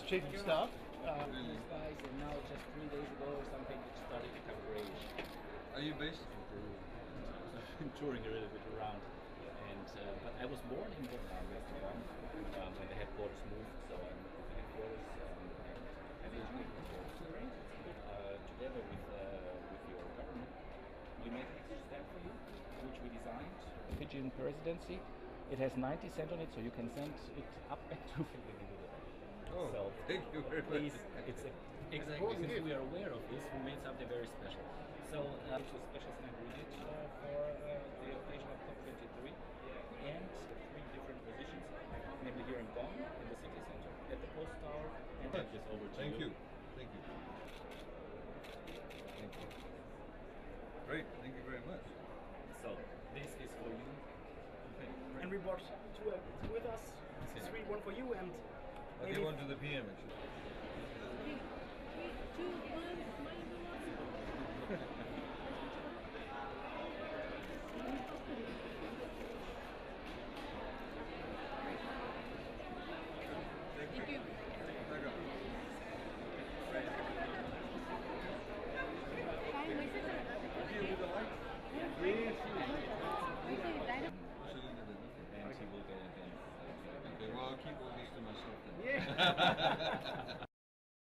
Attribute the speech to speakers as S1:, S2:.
S1: as chief of staff.
S2: These guys, and now just 3 days ago or something, it started to become grayish.
S3: Are you based in Peru?
S2: I've been touring a little bit around, and but I was born in Vietnam, when the headquarters moved. So I'm at the headquarters, and I'm educated together with your government. We made an extra stamp for you, which we designed. Fijian presidency. It has 90 cents on it, so you can send it up back to Finland.
S3: Oh,
S2: So
S3: thank you very
S2: please,
S3: much.
S2: it's exactly since we are aware of this, we made something very special. So it's a special stamp we did for the occasion of COP23, and 3 different positions, namely here in Bonn, in the city center, at the post tower, and then this over to
S3: Thank
S2: you.
S3: you. Thank you. Thank you. Great. Thank you very much.
S2: So this is for you.
S1: And we brought two with us. 3, 1 for you, and
S3: Okay, one to the PM. Actually.